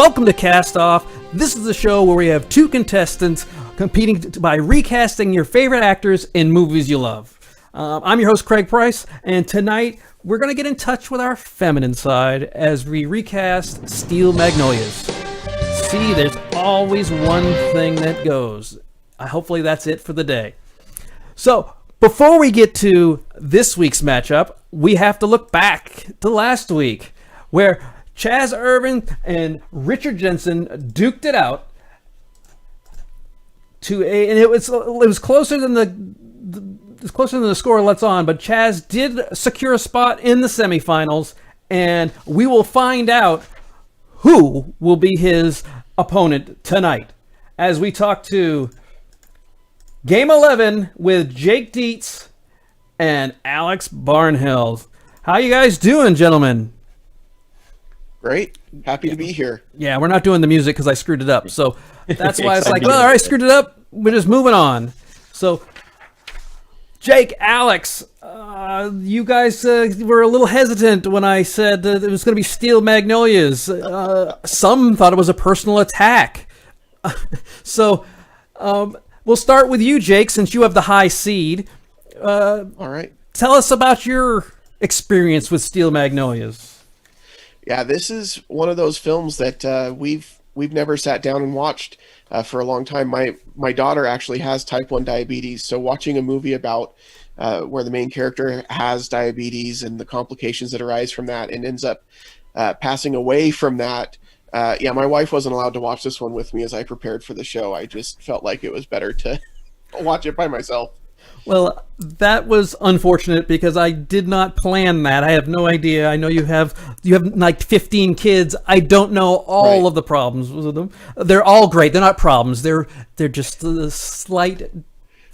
Welcome to Cast Off. This is the show where we have two contestants competing by recasting your favorite actors in movies you love. I'm your host, Craig Price, and tonight we're going to get in touch with our feminine side as we recast Steel Magnolias. See, there's always one thing that goes. Hopefully that's it for the day. So, before we get to this week's matchup, we have to look back to last week, where Chaz Irvin and Richard Jensen duked it out and it was closer than the score lets on, but Chaz did secure a spot in the semifinals, and we will find out who will be his opponent tonight as we talk to Game 11 with Jake Dietz and Alex Barnhill. How you guys doing, gentlemen? Great. Happy to be here. Yeah, we're not doing the music because I screwed it up. So that's why it's like, well, all right, screwed it up. We're just moving on. So, Jake, Alex, you guys were a little hesitant when I said it was going to be Steel Magnolias. Some thought it was a personal attack. So, we'll start with you, Jake, since you have the high seed. All right. Tell us about your experience with Steel Magnolias. Yeah, this is one of those films that we've never sat down and watched for a long time. My daughter actually has type 1 diabetes, so watching a movie about where the main character has diabetes and the complications that arise from that and ends up passing away from that. My wife wasn't allowed to watch this one with me as I prepared for the show. I just felt like it was better to watch it by myself. Well, that was unfortunate because I did not plan that. I have no idea. I know you have like 15 kids. I don't know all of the problems with them. They're all great. They're not problems. They're just slight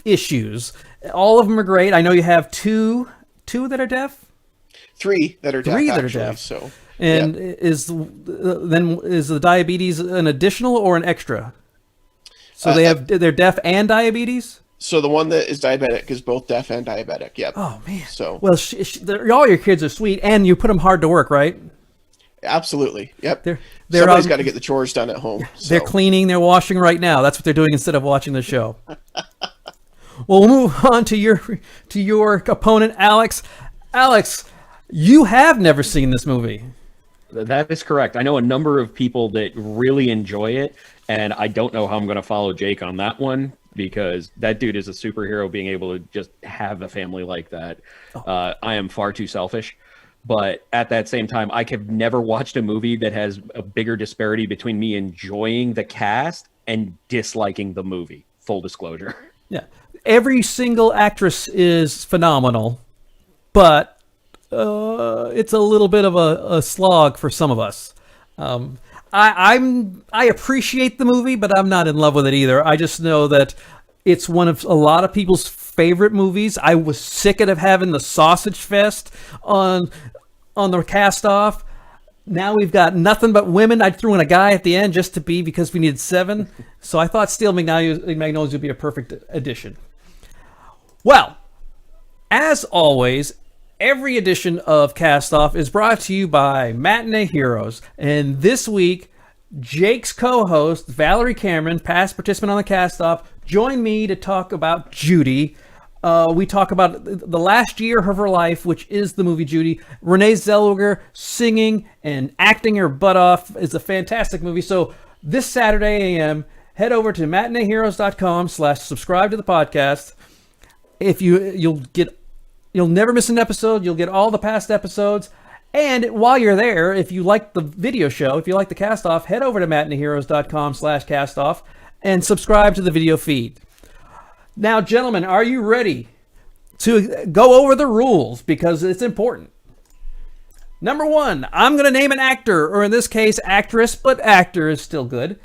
issues. All of them are great. I know you have two that are deaf. Three that are deaf. Three that actually, are deaf. So, and is the diabetes an additional or an extra? So they're deaf and diabetes. So the one that is diabetic is both deaf and diabetic. Yep. Oh man. So well, all your kids are sweet, and you put them hard to work, right? Absolutely. Yep. They're Somebody's got to get the chores done at home. So. They're cleaning, they're washing right now. That's what they're doing instead of watching the show. Well, we'll move on to your opponent, Alex. Alex, you have never seen this movie. That is correct. I know a number of people that really enjoy it, and I don't know how I'm going to follow Jake on that one, because that dude is a superhero being able to just have a family like that. I am far too selfish. But at that same time, I have never watched a movie that has a bigger disparity between me enjoying the cast and disliking the movie. Full disclosure. Yeah. Every single actress is phenomenal, but it's a little bit of a slog for some of us. I appreciate the movie, but I'm not in love with it either. I just know that it's one of a lot of people's favorite movies. I was sick of having the sausage fest on the cast off. Now we've got nothing but women. I threw in a guy at the end because we needed 7. So I thought Steel Magnolias would be a perfect addition. Well, as always, every edition of Cast Off is brought to you by Matinee Heroes. And this week, Jake's co-host, Valerie Cameron, past participant on the Cast Off, joined me to talk about Judy. We talk about the last year of her life, which is the movie Judy. Renee Zellweger singing and acting her butt off is a fantastic movie. So this Saturday a.m., head over to matineeheroes.com/subscribe to the podcast. You'll never miss an episode. You'll get all the past episodes. And while you're there, if you like the video show, if you like the cast off, head over to matineeheroes.com/castoff and subscribe to the video feed. Now, gentlemen, are you ready to go over the rules? Because it's important. Number 1, I'm going to name an actor, or in this case, actress, but actor is still good.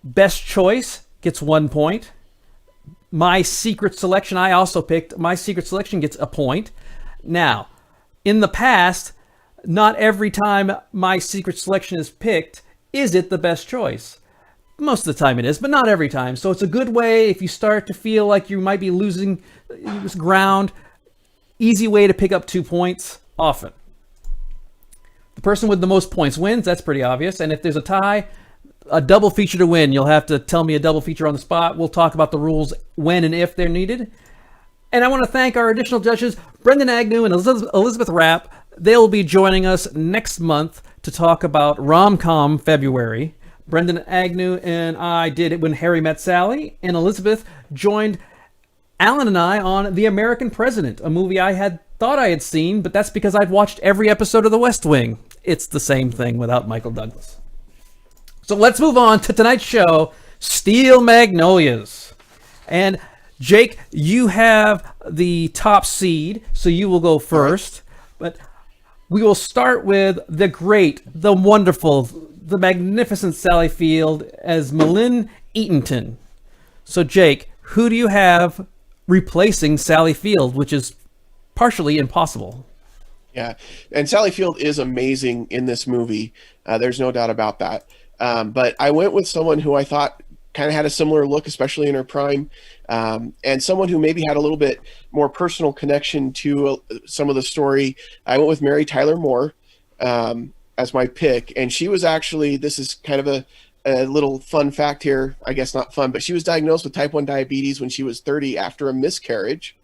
Best choice gets 1 point. My secret selection, I also picked. My secret selection gets a point. Now, in the past, not every time my secret selection is picked is it the best choice. Most of the time it is, but not every time. So it's a good way if you start to feel like you might be losing ground. Easy way to pick up 2 points often. the person with the most points wins. That's pretty obvious. And if there's a tie, a double feature to win. You'll have to tell me a double feature on the spot. We'll talk about the rules when and if they're needed. And I want to thank our additional judges, Brendan Agnew and Elizabeth Rapp. They'll be joining us next month to talk about Rom-Com February. Brendan Agnew and I did it When Harry Met Sally, and Elizabeth joined Alan and I on The American President, a movie I had thought I had seen, but that's because I've watched every episode of The West Wing. It's the same thing without Michael Douglas. So let's move on to tonight's show, Steel Magnolias. And Jake, you have the top seed, so you will go first. But we will start with the great, the wonderful, the magnificent Sally Field as Malin Eatonton. So Jake, who do you have replacing Sally Field, which is partially impossible? Yeah, and Sally Field is amazing in this movie. There's no doubt about that. But I went with someone who I thought kind of had a similar look, especially in her prime, and someone who maybe had a little bit more personal connection to some of the story. I went with Mary Tyler Moore as my pick, and she was actually, this is kind of a little fun fact here, I guess not fun, but she was diagnosed with type 1 diabetes when she was 30 after a miscarriage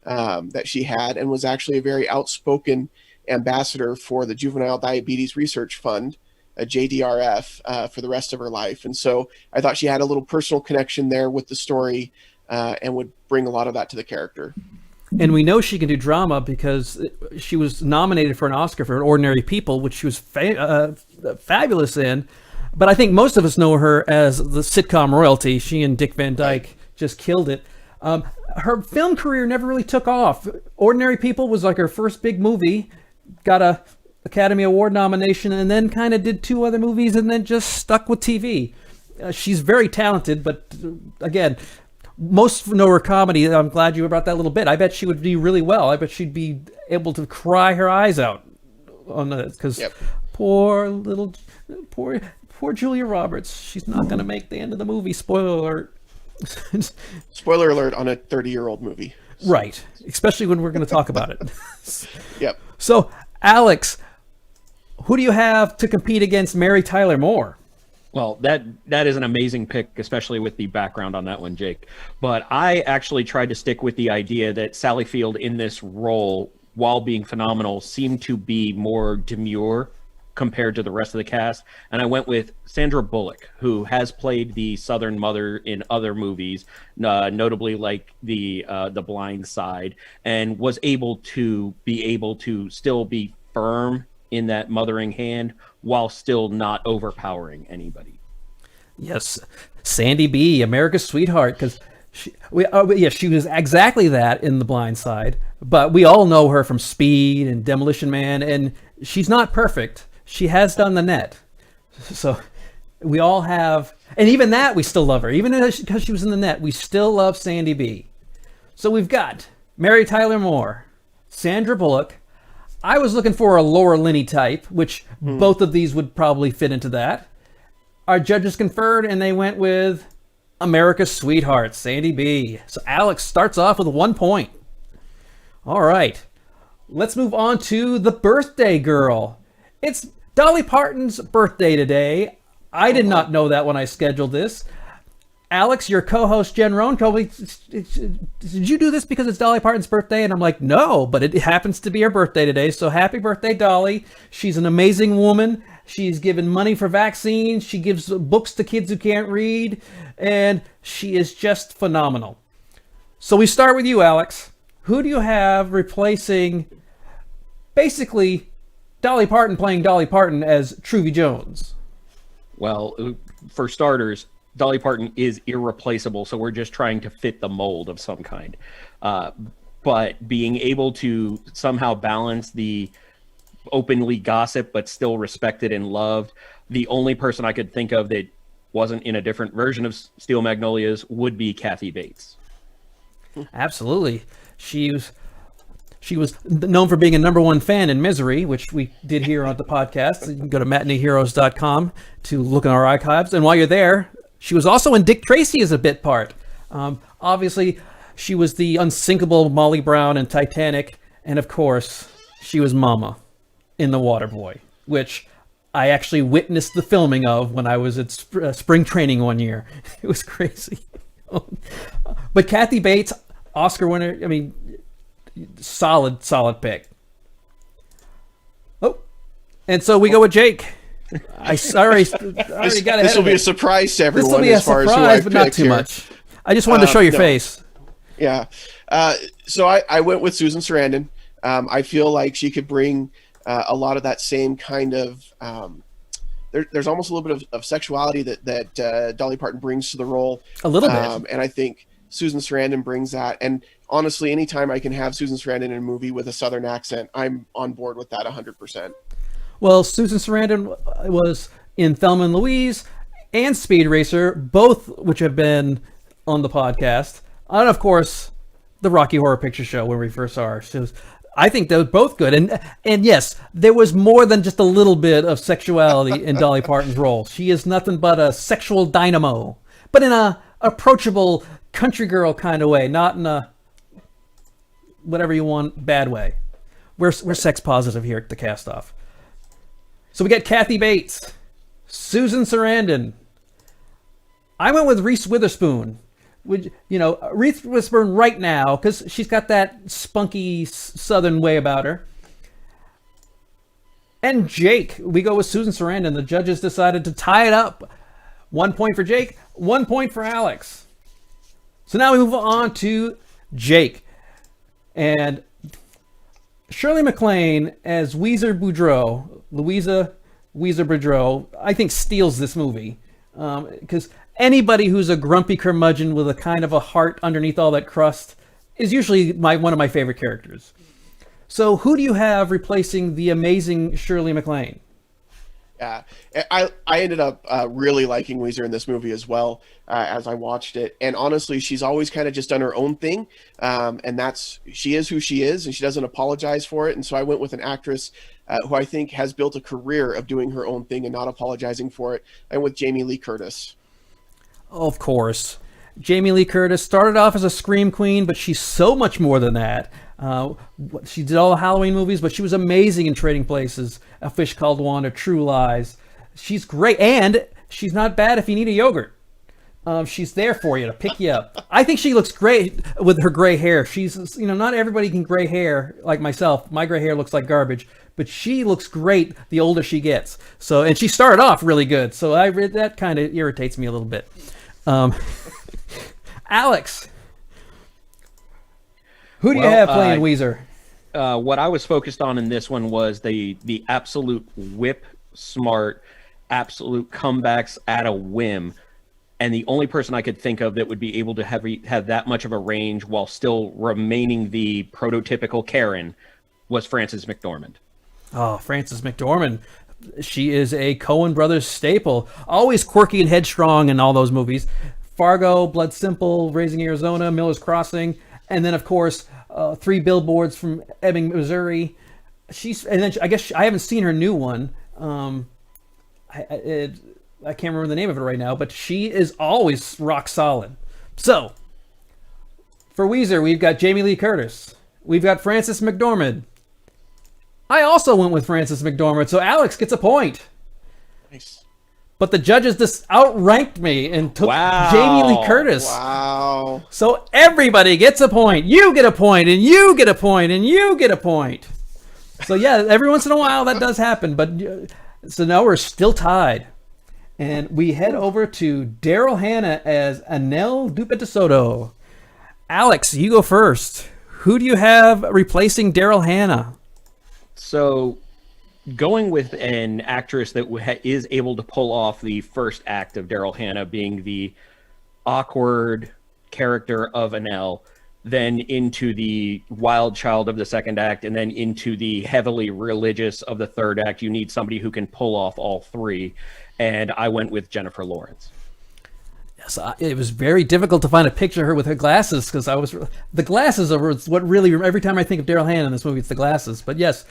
that she had, and was actually a very outspoken ambassador for the Juvenile Diabetes Research Fund, a JDRF, for the rest of her life. And so I thought she had a little personal connection there with the story and would bring a lot of that to the character. And we know she can do drama because she was nominated for an Oscar for Ordinary People, which she was fabulous in. But I think most of us know her as the sitcom royalty. She and Dick Van Dyke just killed it. Her film career never really took off. Ordinary People was like her first big movie, got a Academy Award nomination, and then kind of did 2 other movies and then just stuck with TV. She's very talented, but again, most know her comedy. I'm glad you brought that little bit. I bet she would do really well. I bet she'd be able to cry her eyes out on that, because poor Julia Roberts. She's not going to make the end of the movie. Spoiler alert. Spoiler alert on a 30-year-old movie. Right, especially when we're going to talk about it. Yep. So, Alex, who do you have to compete against Mary Tyler Moore? Well, that is an amazing pick, especially with the background on that one, Jake. But I actually tried to stick with the idea that Sally Field in this role, while being phenomenal, seemed to be more demure compared to the rest of the cast. And I went with Sandra Bullock, who has played the Southern mother in other movies, notably like the Blind Side, and was able to still be firm in that mothering hand while still not overpowering anybody. Yes, Sandy B, America's sweetheart, because she was exactly that in The Blind Side, but we all know her from Speed and Demolition Man, and she's not perfect. She has done the net. So we all have, and even that we still love her. Even because she was in the net, we still love Sandy B. So we've got Mary Tyler Moore, Sandra Bullock. I was looking for a Laura Linney type, which both of these would probably fit into that. Our judges conferred, and they went with America's sweetheart, Sandy B. So Alex starts off with 1 point. All right. Let's move on to the birthday girl. It's Dolly Parton's birthday today. I did not know that when I scheduled this. Alex, your co-host Jen Rohn told me, did you do this because it's Dolly Parton's birthday? And I'm like, no, but it happens to be her birthday today. So happy birthday, Dolly. She's an amazing woman. She's given money for vaccines. She gives books to kids who can't read. And she is just phenomenal. So we start with you, Alex. Who do you have replacing basically Dolly Parton playing Dolly Parton as Truvy Jones? Well, for starters, Dolly Parton is irreplaceable, so we're just trying to fit the mold of some kind. But being able to somehow balance the openly gossip but still respected and loved, the only person I could think of that wasn't in a different version of Steel Magnolias would be Kathy Bates. Absolutely. She was known for being a #1 fan in Misery, which we did here on the podcast. You can go to matineeheroes.com to look in our archives. And while you're there, she was also in Dick Tracy as a bit part. Obviously, she was the unsinkable Molly Brown in Titanic. And of course, she was Mama in The Waterboy. which I actually witnessed the filming of when I was at spring training one year. It was crazy. But Kathy Bates, Oscar winner, I mean, solid pick. Oh, and so we go with Jake. I already got ahead. This will be a surprise to everyone. This will be a surprise, but not too much. I just wanted to show your face. Yeah. So I went with Susan Sarandon. I feel like she could bring a lot of that same kind of there's almost a little bit of sexuality that Dolly Parton brings to the role. A little bit. And I think Susan Sarandon brings that. And honestly, anytime I can have Susan Sarandon in a movie with a Southern accent, I'm on board with that 100%. Well, Susan Sarandon was in Thelma and Louise and Speed Racer, both which have been on the podcast. And of course, the Rocky Horror Picture Show when we first saw her. So I think they're both good. And yes, there was more than just a little bit of sexuality in Dolly Parton's role. She is nothing but a sexual dynamo, but in a approachable country girl kind of way, not in a whatever you want bad way. We're sex positive here at the CastOFF. So we got Kathy Bates, Susan Sarandon. I went with Reese Witherspoon. Reese Witherspoon right now, because she's got that spunky Southern way about her. And Jake, we go with Susan Sarandon. The judges decided to tie it up. 1 point for Jake, 1 point for Alex. So now we move on to Jake. And Shirley MacLaine as Louisa Weezer Boudreau, I think steals this movie. Because anybody who's a grumpy curmudgeon with a kind of a heart underneath all that crust is usually one of my favorite characters. So who do you have replacing the amazing Shirley MacLaine? Yeah, I ended up really liking Weezer in this movie as well as I watched it. And honestly, she's always kind of just done her own thing. And she is who she is, and she doesn't apologize for it. And so I went with an actress who I think has built a career of doing her own thing and not apologizing for it. I went with Jamie Lee Curtis. Of course. Jamie Lee Curtis started off as a scream queen, but she's so much more than that. She did all the Halloween movies, but she was amazing in Trading Places, A Fish Called Wanda, True Lies. She's great, and she's not bad if you need a yogurt. She's there for you to pick you up. I think she looks great with her gray hair. She's, not everybody can gray hair like myself. My gray hair looks like garbage, but she looks great the older she gets. So, and she started off really good. So that kind of irritates me a little bit. Alex, who do you have playing Weezer? What I was focused on in this one was the absolute whip smart, absolute comebacks at a whim. And the only person I could think of that would be able to have that much of a range while still remaining the prototypical Karen was Frances McDormand. Oh, Frances McDormand. She is a Coen Brothers staple. Always quirky and headstrong in all those movies. Fargo, Blood Simple, Raising Arizona, Miller's Crossing, and then, of course, 3 Billboards from Ebbing, Missouri. I guess I haven't seen her new one. I can't remember the name of it right now, but she is always rock solid. So, for Weezer, we've got Jamie Lee Curtis. We've got Frances McDormand. I also went with Frances McDormand, so Alex gets a point. Nice. But the judges just outranked me and took Jamie Lee Curtis. Wow. So everybody gets a point. You get a point, and you get a point, and you get a point. So yeah, every once in a while that does happen. But so now we're still tied. And we head over to Daryl Hannah as Anel Dupetesoto. Alex, you go first. Who do you have replacing Daryl Hannah? So, going with an actress that is able to pull off the first act of Daryl Hannah being the awkward character of Anel, then into the wild child of the second act, and then into the heavily religious of the third act, you need somebody who can pull off all three. And I went with Jennifer Lawrence. Yes, it was very difficult to find a picture of her with her glasses because the glasses are what really, every time I think of Daryl Hannah in this movie, it's the glasses. But yes,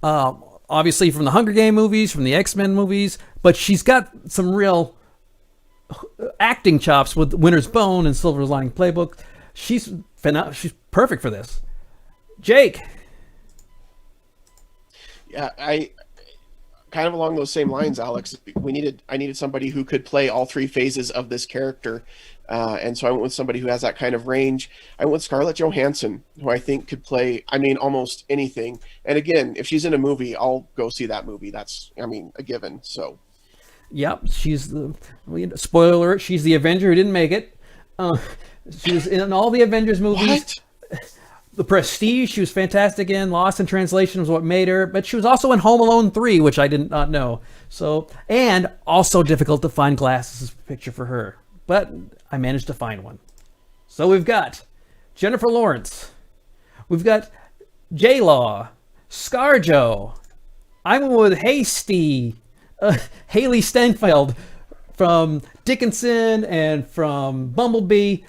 obviously from the Hunger Game movies, from the X-Men movies, but she's got some real acting chops with Winter's Bone and Silver Lining Playbook. She's perfect for this. Jake. Yeah, I kind of along those same lines, Alex. I needed somebody who could play all three phases of this character, and so I went with somebody who has that kind of range. I went with Scarlett Johansson, who I think could play, I mean, almost anything. And again, if she's in a movie, I'll go see that movie. That's, I mean, a given. So, yep, she's spoiler alert. She's the Avenger who didn't make it. She was in all the Avengers movies. What? The Prestige, she was fantastic in. Lost in Translation was what made her. But she was also in Home Alone 3, which I did not know. So, and also difficult to find glasses picture for her. But I managed to find one. So we've got Jennifer Lawrence. We've got J-Law. ScarJo. I'm with Hasty. Haley Steinfeld from Dickinson and from Bumblebee.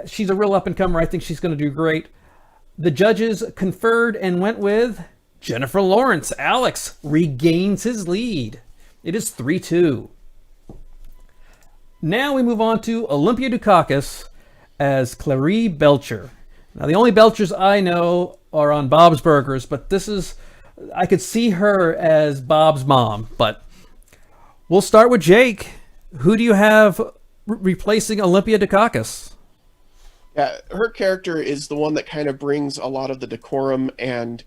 She's a real up-and-comer. I think she's going to do great. The judges conferred and went with Jennifer Lawrence. Alex regains his lead. It is 3-2. Now we move on to Olympia Dukakis as Clary Belcher. Now, the only Belchers I know are on Bob's Burgers, but I could see her as Bob's mom. But we'll start with Jake. Who do you have replacing Olympia Dukakis? Yeah, her character is the one that kind of brings a lot of the decorum and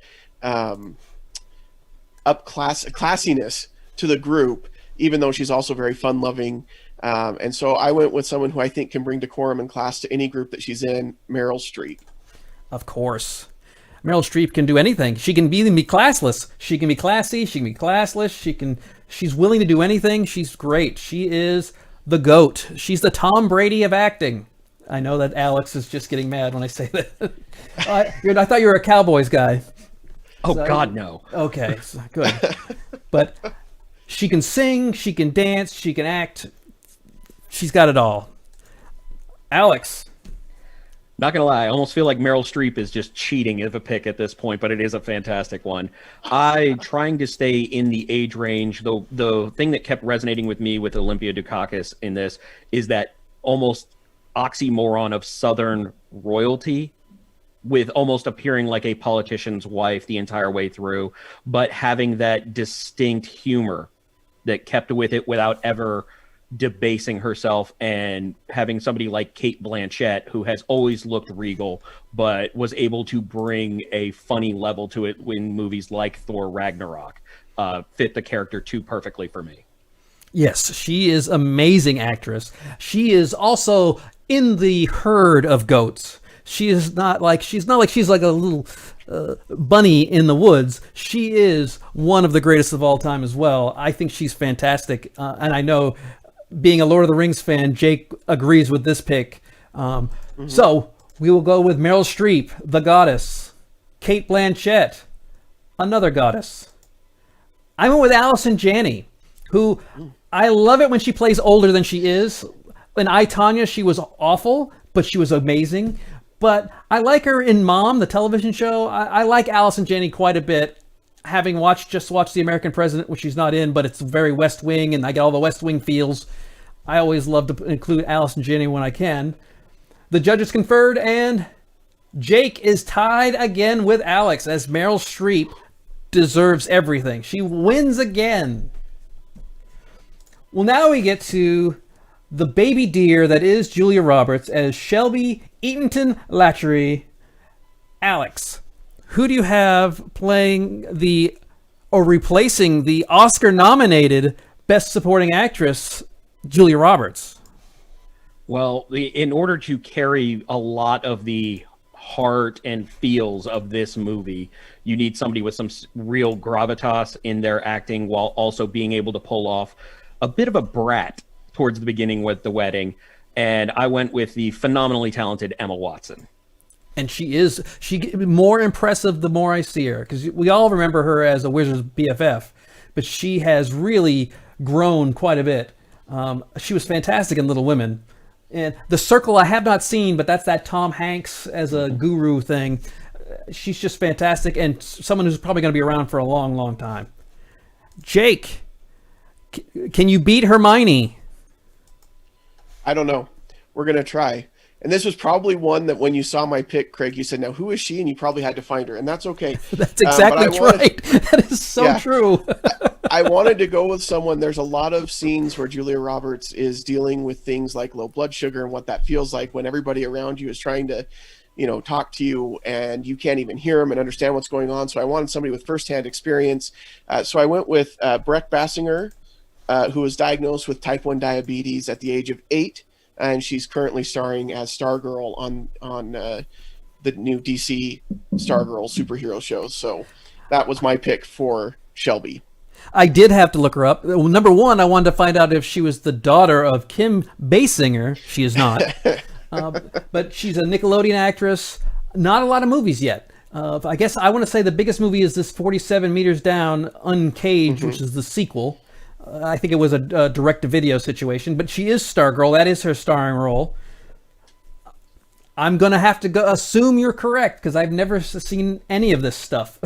classiness to the group, even though she's also very fun-loving. And so I went with someone who I think can bring decorum and class to any group that she's in, Meryl Streep. Of course. Meryl Streep can do anything. She can be classless. She can be classy. She can be classless. She's willing to do anything. She's great. She is the GOAT. She's the Tom Brady of acting. I know that Alex is just getting mad when I say that. I thought you were a Cowboys guy. Oh, God, no. Okay, so good. But she can sing, she can dance, she can act. She's got it all. Alex. Not gonna lie, I almost feel like Meryl Streep is just cheating of a pick at this point, but it is a fantastic one. Trying to stay in the age range, the thing that kept resonating with me with Olympia Dukakis in this is that almost oxymoron of Southern royalty, with almost appearing like a politician's wife the entire way through, but having that distinct humor that kept with it without ever debasing herself, and having somebody like Cate Blanchett, who has always looked regal, but was able to bring a funny level to it in movies like Thor Ragnarok, fit the character too perfectly for me. Yes, she is amazing actress. She is also in the herd of goats. She's not like she's like a little bunny in the woods. She is one of the greatest of all time as well. I think she's fantastic, and I know, being a Lord of the Rings fan, Jake agrees with this pick. So we will go with Meryl Streep, the goddess. Cate Blanchett, another goddess. I went with Allison Janney, who I love it when she plays older than she is. In I, Tonya, she was awful, but she was amazing. But I like her in Mom, the television show. I like Allison Janney quite a bit. Having just watched The American President, which she's not in, but it's very West Wing, and I get all the West Wing feels. I always love to include Allison Janney when I can. The judges conferred, and Jake is tied again with Alex, as Meryl Streep deserves everything. She wins again. Well, now we get to the baby deer that is Julia Roberts as Shelby Eatonton Latchery. Alex, who do you have playing replacing the Oscar-nominated Best Supporting Actress, Julia Roberts? Well, in order to carry a lot of the heart and feels of this movie, you need somebody with some real gravitas in their acting, while also being able to pull off a bit of a brat towards the beginning with the wedding. And I went with the phenomenally talented Emma Watson. And she more impressive the more I see her, because we all remember her as a Wizards BFF, but she has really grown quite a bit. She was fantastic in Little Women. And The Circle I have not seen, but that's that Tom Hanks as a guru thing. She's just fantastic, and someone who's probably going to be around for a long, long time. Jake, can you beat Hermione? I don't know. We're going to try. And this was probably one that when you saw my pick, Craig, you said, now who is she? And you probably had to find her. And that's okay. That's exactly right. That is so true. I wanted to go with someone. There's a lot of scenes where Julia Roberts is dealing with things like low blood sugar and what that feels like when everybody around you is trying to, talk to you and you can't even hear them and understand what's going on. So I wanted somebody with firsthand experience. So I went with Breck Basinger, who was diagnosed with type 1 diabetes at the age of 8. And she's currently starring as Stargirl on the new DC Stargirl superhero shows. So that was my pick for Shelby. I did have to look her up. Number one, I wanted to find out if she was the daughter of Kim Basinger. She is not. But she's a Nickelodeon actress. Not a lot of movies yet. I guess I want to say the biggest movie is this 47 Meters Down Uncaged, which is the sequel. I think it was a direct-to-video situation. But she is Stargirl. That is her starring role. I'm going to have to assume you're correct because I've never seen any of this stuff.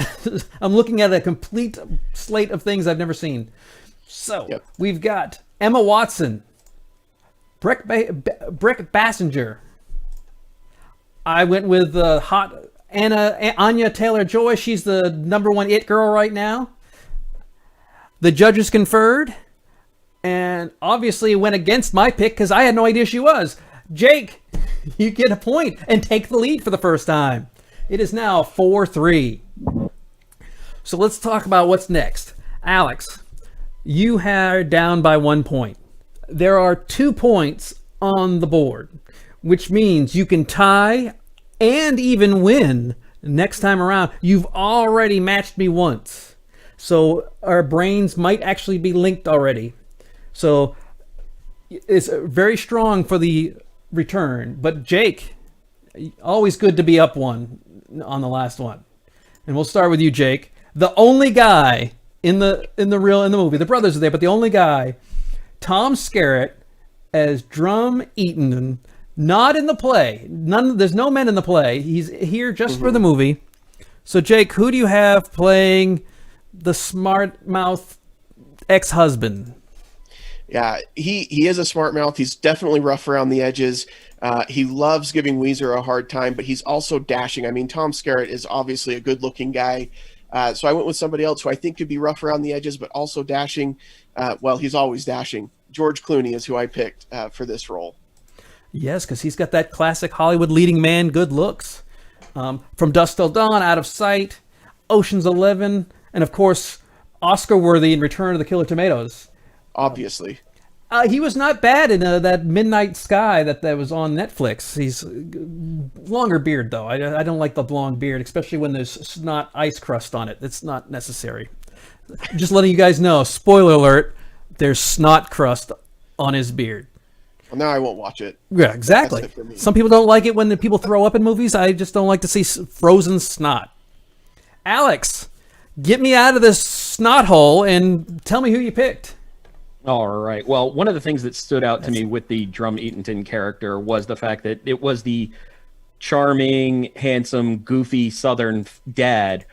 I'm looking at a complete slate of things I've never seen. So We've got Emma Watson, Breck Basinger. I went with hot Anya Taylor-Joy. She's the number one it girl right now. The judges conferred, and obviously went against my pick because I had no idea she was. Jake, you get a point and take the lead for the first time. It is now 4-3. So let's talk about what's next. Alex, you are down by 1 point. There are 2 points on the board, which means you can tie and even win next time around. You've already matched me once. So our brains might actually be linked already. So it's very strong for the return. But Jake, always good to be up one on the last one. And we'll start with you, Jake. The only guy in the movie, the brothers are there, but the only guy, Tom Skerritt as Drum Eaton, not in the play. There's no men in the play. He's here just for the movie. So Jake, who do you have playing the smart mouth ex-husband? Yeah, he is a smart mouth. He's definitely rough around the edges. He loves giving Weezer a hard time, but he's also dashing. I mean, Tom Skerritt is obviously a good-looking guy. So I went with somebody else who I think could be rough around the edges, but also dashing. Well, he's always dashing. George Clooney is who I picked for this role. Yes, because he's got that classic Hollywood leading man good looks. From Dusk Till Dawn, Out of Sight, Ocean's 11, and of course, Oscar-worthy in Return of the Killer Tomatoes. Obviously. He was not bad in that Midnight Sky that was on Netflix. He's longer beard, though. I don't like the long beard, especially when there's snot ice crust on it. It's not necessary. Just letting you guys know, spoiler alert, there's snot crust on his beard. Well, now I won't watch it. Yeah, exactly. Some people don't like it when the people throw up in movies. I just don't like to see frozen snot. Alex, get me out of this snot hole and tell me who you picked. All right. Well, one of the things that stood out to me with the Drum Eaton character was the fact that it was the charming, handsome, goofy Southern dad.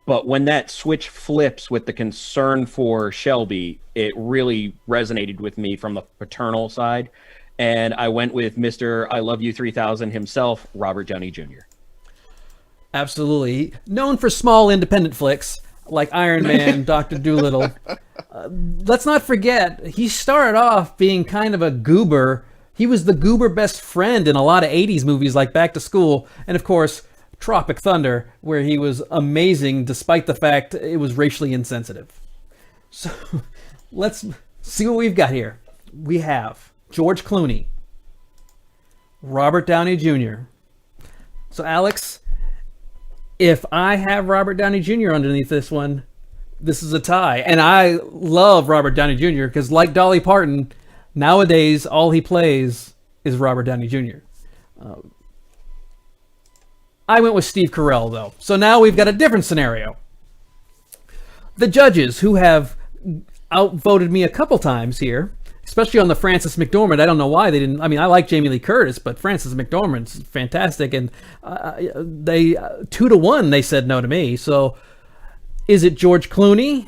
But when that switch flips with the concern for Shelby, it really resonated with me from the paternal side. And I went with Mr. I Love You 3000 himself, Robert Downey Jr. Absolutely. Known for small independent flicks like Iron Man, Dr. Dolittle. Let's not forget, he started off being kind of a goober. He was the goober best friend in a lot of 80s movies like Back to School. And of course, Tropic Thunder, where he was amazing despite the fact it was racially insensitive. So let's see what we've got here. We have George Clooney, Robert Downey Jr. So Alex, if I have Robert Downey Jr. underneath this one, this is a tie. And I love Robert Downey Jr. because like Dolly Parton, nowadays all he plays is Robert Downey Jr. I went with Steve Carell, though. So now we've got a different scenario. The judges, who have outvoted me a couple times here, especially on the Frances McDormand. I don't know why they didn't. I mean, I like Jamie Lee Curtis, but Frances McDormand's fantastic. And they 2-1, they said no to me. So is it George Clooney?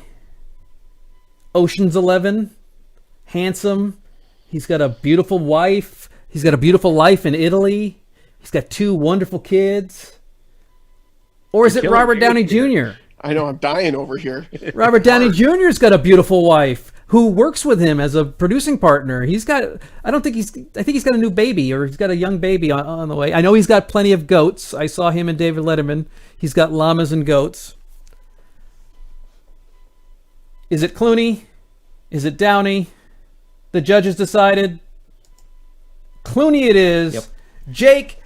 Ocean's 11? Handsome? He's got a beautiful wife. He's got a beautiful life in Italy. He's got 2 wonderful kids. Or is it Robert Downey Jr.? I know, I'm dying over here. Robert Downey Jr.'s got a beautiful wife who works with him as a producing partner. I think he's got a new baby, or he's got a young baby on the way. I know he's got plenty of goats. I saw him and David Letterman. He's got llamas and goats. Is it Clooney? Is it Downey? The judges decided. Clooney it is. Yep. Jake,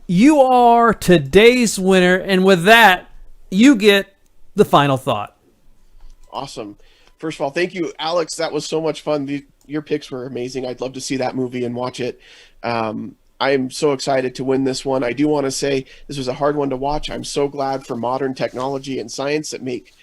you are today's winner, and with that, you get the final thought. Awesome. First of all, thank you, Alex. That was so much fun. Your picks were amazing. I'd love to see that movie and watch it. I'm so excited to win this one. I do want to say this was a hard one to watch. I'm so glad for modern technology and science that make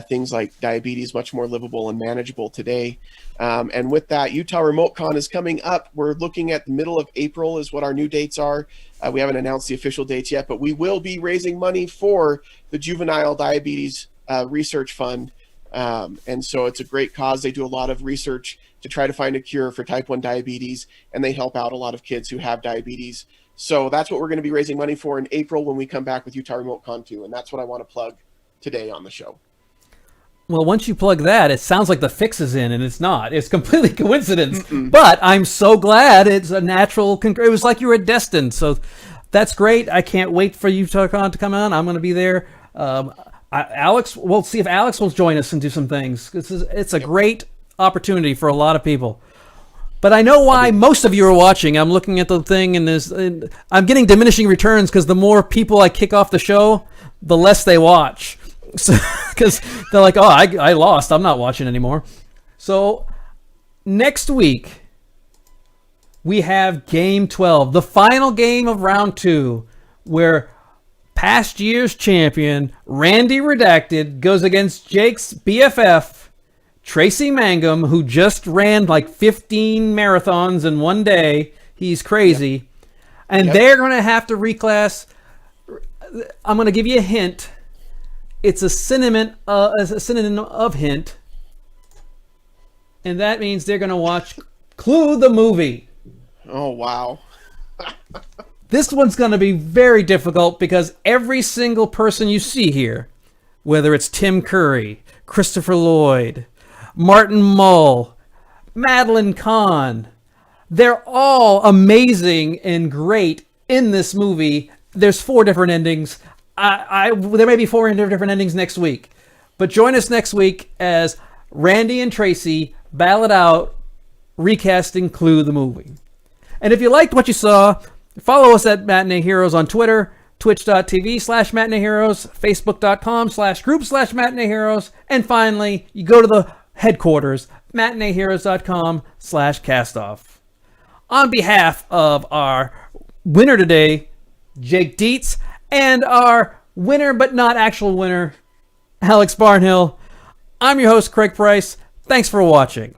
things like diabetes much more livable and manageable today. And with that, Utah Remote Con is coming up. We're looking at the middle of April is what our new dates are. We haven't announced the official dates yet, but we will be raising money for the Juvenile Diabetes Research Fund. And so it's a great cause. They do a lot of research to try to find a cure for type 1 diabetes, and they help out a lot of kids who have diabetes. So that's what we're going to be raising money for in April when we come back with Utah Remote Con 2, and that's what I want to plug today on the show. Well, once you plug that, it sounds like the fix is in, and it's not. It's completely coincidence. But I'm so glad it's a natural. It was like you were destined. So that's great. I can't wait for UtahCon to come on. I'm going to be there. Alex, we'll see if Alex will join us and do some things. It's a great opportunity for a lot of people. But I know why most of you are watching. I'm looking at the thing, and I'm getting diminishing returns because the more people I kick off the show, the less they watch. So, because they're like, oh, I lost. I'm not watching anymore. So next week, we have Game 12, the final game of Round 2, where past year's champion, Randy Redacted, goes against Jake's BFF, Tracy Mangum, who just ran like 15 marathons in one day. He's crazy. Yep. And they're going to have to reclass. I'm going to give you a hint. It's a synonym of hint. And that means they're going to watch Clue the movie. Oh, wow. This one's going to be very difficult because every single person you see here, whether it's Tim Curry, Christopher Lloyd, Martin Mull, Madeline Kahn, they're all amazing and great in this movie. There's 4 different endings. There may be 4 different endings next week. But join us next week as Randy and Tracy battle it out, recasting Clue the movie. And if you liked what you saw, follow us at Matinee Heroes on Twitter, twitch.tv/Matinee Heroes, facebook.com/group/Matinee Heroes, and finally, you go to the headquarters, matineeheroes.com/CastOFF. On behalf of our winner today, Jake Dietz, and our winner but not actual winner, Alex Barnhill, I'm your host, Craig Price. Thanks for watching.